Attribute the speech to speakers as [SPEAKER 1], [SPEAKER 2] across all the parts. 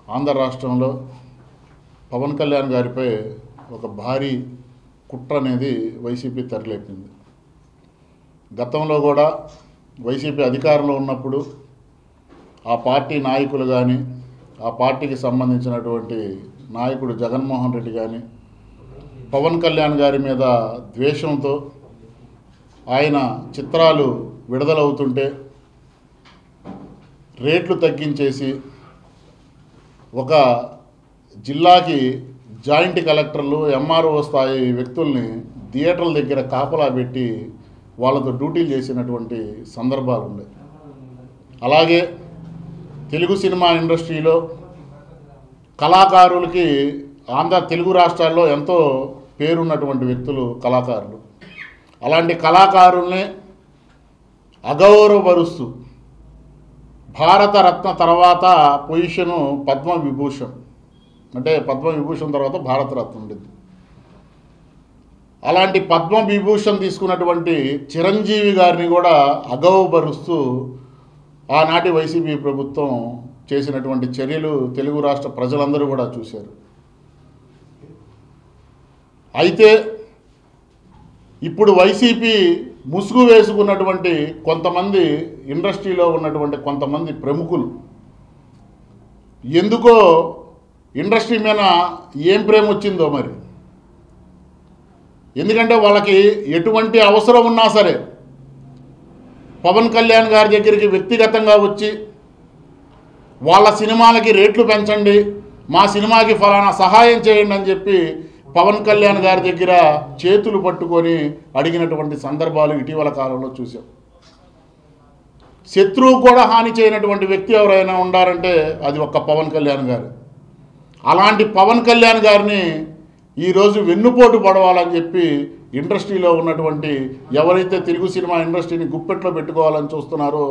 [SPEAKER 1] ఆంధ్ర రాష్ట్రంలో పవన్ కళ్యాణ్ గారిపై ఒక భారీ కుట్ర అనేది వైసీపీ తెరలేపింది. గతంలో కూడా వైసీపీ అధికారంలో ఉన్నప్పుడు ఆ పార్టీ నాయకులు కానీ, ఆ పార్టీకి సంబంధించినటువంటి నాయకుడు జగన్మోహన్ రెడ్డి కానీ పవన్ కళ్యాణ్ గారి మీద ద్వేషంతో ఆయన చిత్రాలు విడుదలవుతుంటే రేట్లు తగ్గించేసి ఒక జిల్లాకి జాయింట్ కలెక్టర్లు, ఎంఆర్ఓ స్థాయి వ్యక్తుల్ని థియేటర్ల దగ్గర కాపలా పెట్టి వాళ్ళతో డ్యూటీలు చేసినటువంటి సందర్భాలు ఉన్నాయి. అలాగే తెలుగు సినిమా ఇండస్ట్రీలో కళాకారులకి తెలుగు రాష్ట్రాల్లో ఎంతో పేరున్నటువంటి వ్యక్తులు కళాకారులు. అలాంటి కళాకారుల్ని అగౌరవపరుస్తూ భారతరత్న తర్వాత పొజిషను పద్మవిభూషణ్, అంటే పద్మవిభూషణ్ తర్వాత భారతరత్న ఉండేది. అలాంటి పద్మవిభూషణ్ తీసుకున్నటువంటి చిరంజీవి గారిని కూడా అగౌరవపరుస్తూ ఆనాటి వైసీపీ ప్రభుత్వం చేసినటువంటి చర్యలు తెలుగు రాష్ట్ర ప్రజలందరూ కూడా చూశారు. అయితే ఇప్పుడు వైసీపీ ముసుగు వేసుకున్నటువంటి కొంతమంది ఇండస్ట్రీలో ఉన్నటువంటి కొంతమంది ప్రముఖులు ఎందుకో ఇండస్ట్రీ మీద ఏం ప్రేమ వచ్చిందో మరి. ఎందుకంటే వాళ్ళకి ఎటువంటి అవసరం ఉన్నా సరే పవన్ కళ్యాణ్ గారి దగ్గరికి వ్యక్తిగతంగా వచ్చి వాళ్ళ సినిమాలకి రేట్లు పెంచండి, మా సినిమాకి ఫలానా సహాయం చేయండి అని చెప్పి పవన్ కళ్యాణ్ గారి దగ్గర చేతులు పట్టుకొని అడిగినటువంటి సందర్భాలు ఇటీవల కాలంలో చూసాం. శత్రువు కూడా హాని చేయనటువంటి వ్యక్తి ఎవరైనా ఉండారంటే అది ఒక్క పవన్ కళ్యాణ్ గారు. అలాంటి పవన్ కళ్యాణ్ గారిని ఈరోజు వెన్నుపోటు పడవాలని చెప్పి ఇండస్ట్రీలో ఉన్నటువంటి ఎవరైతే తెలుగు సినిమా ఇండస్ట్రీని గుప్పెట్లో పెట్టుకోవాలని చూస్తున్నారో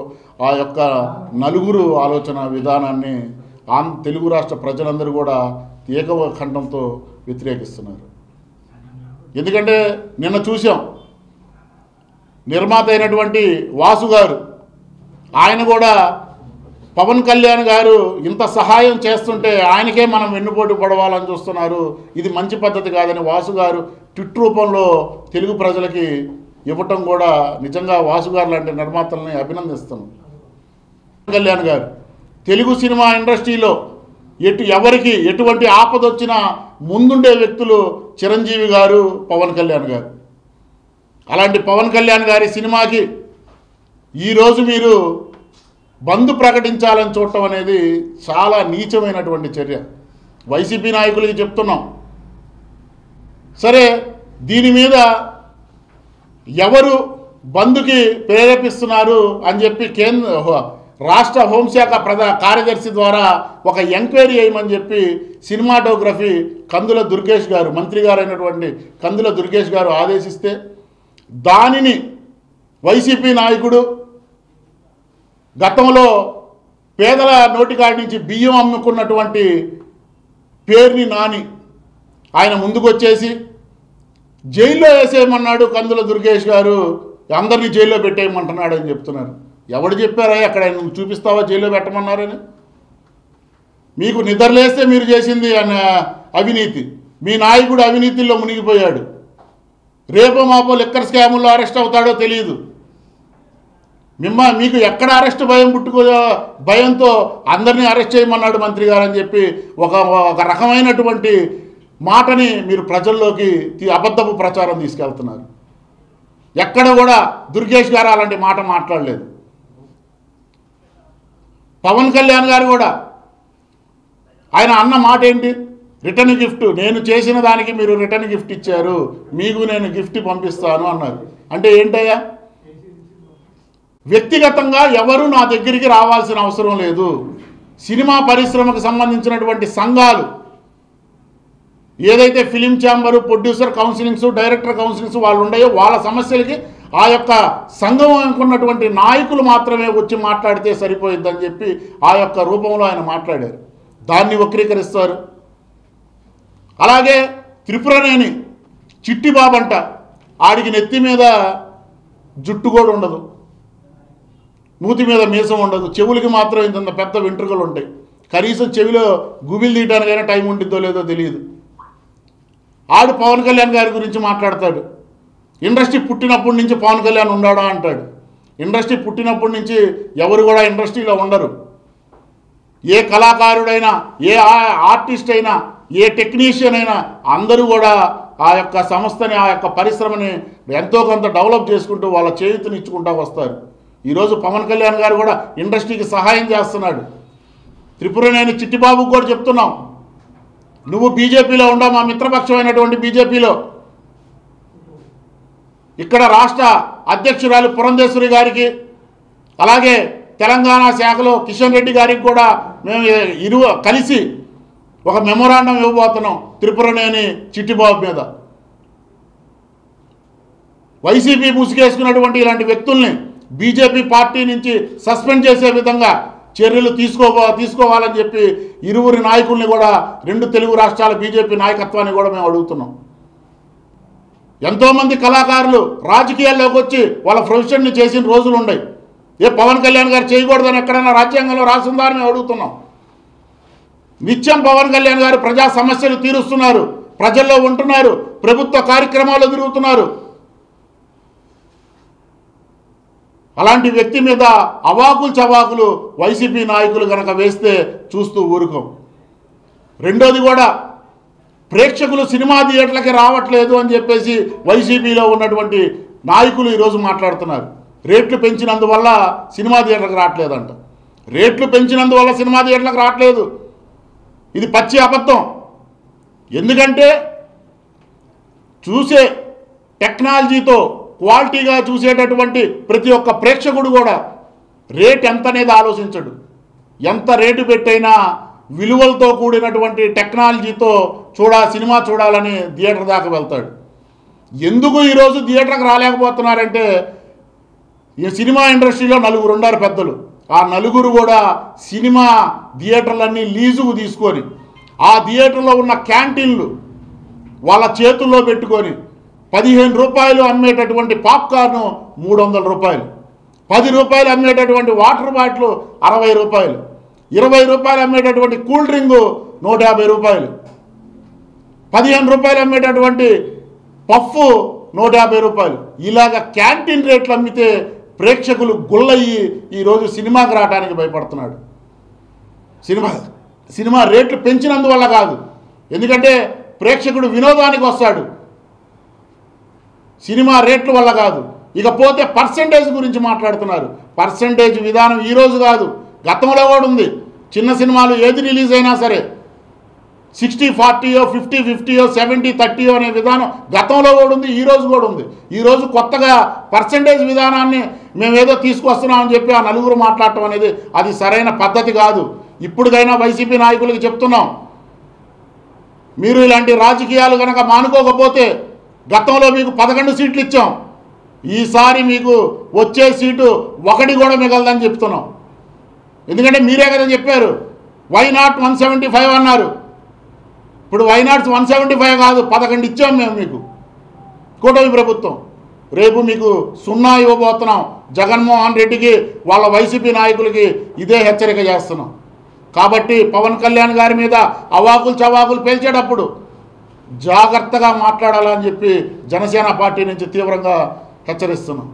[SPEAKER 1] ఆ యొక్క నలుగురు ఆలోచన విధానాన్ని తెలుగు రాష్ట్ర ప్రజలందరూ కూడా ఏకకంఠంతో వ్యతిరేకిస్తున్నారు. ఎందుకంటే నిన్న చూసాం, నిర్మాత అయినటువంటి వాసు గారు ఆయన కూడా పవన్ కళ్యాణ్ గారు ఇంత సహాయం చేస్తుంటే ఆయనకే మనం వెన్నుపోటు పడవాలని చూస్తున్నారు, ఇది మంచి పద్ధతి కాదని వాసు గారు ట్విట్ రూపంలో తెలుగు ప్రజలకి ఇవ్వటం కూడా నిజంగా వాసు గారు లాంటి నిర్మాతల్ని అభినందిస్తున్నాం. పవన్ కళ్యాణ్ గారు తెలుగు సినిమా ఇండస్ట్రీలో ఎవరికి ఎటువంటి ఆపద వచ్చినా ముందుండే వ్యక్తులు చిరంజీవి గారు, పవన్ కళ్యాణ్ గారు. అలాంటి పవన్ కళ్యాణ్ గారి సినిమాకి ఈరోజు మీరు బంద్ ప్రకటించాలని చూడటం అనేది చాలా నీచమైనటువంటి చర్య. వైసీపీ నాయకులకి చెప్తున్నాం, సరే దీని మీద ఎవరు బంద్కి ప్రేరేపిస్తున్నారు అని చెప్పి రాష్ట్ర హోంశాఖ కార్యదర్శి ద్వారా ఒక ఎంక్వైరీ చేయమని చెప్పి సినిమాటోగ్రఫీ కందుల దుర్గేష్ గారు, మంత్రి గారు అయినటువంటి కందుల దుర్గేష్ గారు ఆదేశిస్తే దానిని వైసీపీ నాయకుడు గతంలో పేదల నోటికాడి నుంచి బియ్యం అమ్ముకున్నటువంటి పేరుని నాని ఆయన ముందుకొచ్చేసి జైల్లో వేసేయమన్నాడు. కందుల దుర్గేష్ గారు అందరినీ జైల్లో పెట్టేయమంటున్నాడు అని చెప్తున్నారు. ఎవడు చెప్పారా అక్కడ నువ్వు చూపిస్తావా జైల్లో పెట్టమన్నారని? మీకు నిద్రలేస్తే మీరు చేసింది అవినీతి, మీ నాయకుడు అవినీతిలో మునిగిపోయాడు. రేపో మాపో లిక్కర్ స్కాముల్లో అరెస్ట్ అవుతాడో తెలియదు. మీకు ఎక్కడ అరెస్ట్ భయంతో అందరినీ అరెస్ట్ చేయమన్నాడు మంత్రి గారు అని చెప్పి ఒక రకమైనటువంటి మాటని మీరు ప్రజల్లోకి అబద్ధపు ప్రచారం తీసుకెళ్తున్నారు. ఎక్కడ కూడా దుర్గేష్ గారు అలాంటి మాట మాట్లాడలేదు. పవన్ కళ్యాణ్ గారు కూడా ఆయన అన్న మాట ఏంటి? రిటర్న్ గిఫ్ట్, నేను చేసిన దానికి మీరు రిటర్న్ గిఫ్ట్ ఇచ్చారు, మీకు నేను గిఫ్ట్ పంపిస్తాను అన్నారు. అంటే ఏంటయ్యా? వ్యక్తిగతంగా ఎవరు నా దగ్గరికి రావాల్సిన అవసరం లేదు. సినిమా పరిశ్రమకు సంబంధించినటువంటి సంఘాలు ఏదైతే film chamber, producer counsellings, director counsellings వాళ్ళు ఉన్నాయో వాళ్ళ సమస్యలకి ఆ యొక్క సంఘం అనుకున్నటువంటి నాయకులు మాత్రమే వచ్చి మాట్లాడితే సరిపోయిద్దని చెప్పి ఆ యొక్క రూపంలో ఆయన మాట్లాడారు. దాన్ని వక్రీకరిస్తారు. అలాగే త్రిపురనేని చిట్టిబాబంట, ఆడికి నెత్తి మీద జుట్టు కూడా ఉండదు, మూతి మీద మీసం ఉండదు, చెవులకి మాత్రం ఇంత పెద్ద వెంట్రుకలు ఉంటాయి. కనీసం చెవిలో గుబిలు తీయడానికైనా టైం ఉంటుందో లేదో తెలియదు. ఆడు పవన్ కళ్యాణ్ గారి గురించి మాట్లాడతాడు. ఇండస్ట్రీ పుట్టినప్పటి నుంచి పవన్ కళ్యాణ్ ఉన్నాడా అంటాడు. ఇండస్ట్రీ పుట్టినప్పటి నుంచి ఎవరు కూడా ఇండస్ట్రీలో ఉండరు. ఏ కళాకారుడైనా, ఏ ఆర్టిస్ట్ అయినా, ఏ టెక్నీషియన్ అయినా అందరూ కూడా ఆ యొక్క సంస్థని, ఆ యొక్క పరిశ్రమని ఎంతో కొంత డెవలప్ చేసుకుంటూ వాళ్ళ చేయూతనిచ్చుకుంటూ వస్తారు. ఈరోజు పవన్ కళ్యాణ్ గారు కూడా ఇండస్ట్రీకి సహాయం చేస్తున్నాడు. త్రిపురనేని చిట్టిబాబుకు కూడా చెప్తున్నాం, నువ్వు బీజేపీలో ఉండవు, మా మిత్రపక్షమైనటువంటి బీజేపీలో. ఇక్కడ రాష్ట్ర అధ్యక్షురాలు పురంధేశ్వరి గారికి, అలాగే తెలంగాణ శాఖలో కిషన్ రెడ్డి గారికి కూడా మేము కలిసి ఒక మెమోరాండం ఇవ్వబోతున్నాం త్రిపురనేని చిట్టిబాబు మీద. వైసీపీ ముసుగేసుకున్నటువంటి ఇలాంటి వ్యక్తుల్ని బీజేపీ పార్టీ నుంచి సస్పెండ్ చేసే విధంగా చర్యలు తీసుకోవాలని చెప్పి ఇరువురి నాయకుల్ని కూడా, రెండు తెలుగు రాష్ట్రాల బీజేపీ నాయకత్వాన్ని కూడా మేము అడుగుతున్నాం. ఎంతోమంది కళాకారులు రాజకీయాల్లోకి వచ్చి వాళ్ళ ప్రొఫెషన్ని చేసిన రోజులు ఉన్నాయి. పవన్ కళ్యాణ్ గారు చేయకూడదని ఎక్కడైనా రాజ్యాంగంలో రాసిందా అని మేము అడుగుతున్నాం. నిత్యం పవన్ కళ్యాణ్ గారు ప్రజా సమస్యలు తీరుస్తున్నారు, ప్రజల్లో ఉంటున్నారు, ప్రభుత్వ కార్యక్రమాలు తిరుగుతున్నారు. అలాంటి వ్యక్తి మీద అవాకులు చవాకులు వైసీపీ నాయకులు కనుక వేస్తే చూస్తూ ఊరుకోం. రెండోది కూడా, ప్రేక్షకులు సినిమా థియేటర్లకి రావట్లేదు అని చెప్పేసి వైసీపీలో ఉన్నటువంటి నాయకులు ఈరోజు మాట్లాడుతున్నారు. రేట్లు పెంచినందువల్ల సినిమా థియేటర్లకు రావట్లేదంట. రేట్లు పెంచినందువల్ల సినిమా థియేటర్లకు రావట్లేదు, ఇది పచ్చి అబద్ధం. ఎందుకంటే చూసే టెక్నాలజీతో క్వాలిటీగా చూసేటటువంటి ప్రతి ఒక్క ప్రేక్షకుడు కూడా రేట్ ఎంత అనేది ఆలోచించడు. ఎంత రేటు పెట్టైనా విలువలతో కూడినటువంటి టెక్నాలజీతో సినిమా చూడాలని థియేటర్ దాకా వెళ్తాడు. ఎందుకు ఈరోజు థియేటర్కి రాలేకపోతున్నారంటే, ఈ సినిమా ఇండస్ట్రీలో నలుగురు ఉన్నారు పెద్దలు. ఆ నలుగురు కూడా సినిమా థియేటర్లన్నీ లీజుకు తీసుకొని, ఆ థియేటర్లో ఉన్న క్యాంటీన్లు వాళ్ళ చేతుల్లో పెట్టుకొని 15 రూపాయలు అమ్మేటటువంటి పాప్కార్ను 300 రూపాయలు, 10 రూపాయలు అమ్మేటటువంటి వాటర్ బాటిల్ 60 రూపాయలు, 20 రూపాయలు అమ్మేటటువంటి కూల్ డ్రింకు 150 రూపాయలు, 15 రూపాయలు అమ్మేటటువంటి పఫ్ఫు 150 రూపాయలు. ఇలాగ క్యాంటీన్ రేట్లు అమ్మితే ప్రేక్షకులు గుల్లయ్యి ఈరోజు సినిమాకి రావడానికి భయపడుతున్నాడు. సినిమా రేట్లు పెంచినందువల్ల కాదు, ఎందుకంటే ప్రేక్షకుడు వినోదానికి వస్తాడు, సినిమా రేట్ల వల్ల కాదు. ఇకపోతే పర్సంటేజ్ గురించి మాట్లాడుతున్నారు. పర్సంటేజ్ విధానం ఈరోజు కాదు, గతంలో కూడా ఉంది. చిన్న సినిమాలు ఏది రిలీజ్ అయినా సరే 60-40, 50-50, 70-30 అనే విధానం గతంలో కూడా ఉంది, ఈరోజు కూడా ఉంది. ఈరోజు కొత్తగా పర్సంటేజ్ విధానాన్ని మేమేదో తీసుకొస్తున్నామని చెప్పి ఆ నలుగురు మాట్లాడటం అనేది అది సరైన పద్ధతి కాదు. ఇప్పటికైనా వైసీపీ నాయకులకి చెప్తున్నాం, మీరు ఇలాంటి రాజకీయాలు కనుక మానుకోకపోతే, గతంలో మీకు 11 సీట్లు ఇచ్చాం, ఈసారి మీకు వచ్చే సీటు 1 కూడా మిగలదని చెప్తున్నాం. ఎందుకంటే మీరే కదా చెప్పారు, వై నాట్ 175 అన్నారు. ఇప్పుడు వై నాట్ 175 కాదు, 11 ఇచ్చాం మేము మీకు, కూటమి ప్రభుత్వం. రేపు మీకు 0 ఇవ్వబోతున్నాం. జగన్మోహన్ రెడ్డికి, వాళ్ళ వైసీపీ నాయకులకి ఇదే హెచ్చరిక చేస్తున్నాం. కాబట్టి పవన్ కళ్యాణ్ గారి మీద అవాకులు చవాకులు పేల్చేటప్పుడు జాగ్రత్తగా మాట్లాడాలని చెప్పి జనసేన పార్టీ నుంచి తీవ్రంగా హెచ్చరిస్తున్నాం.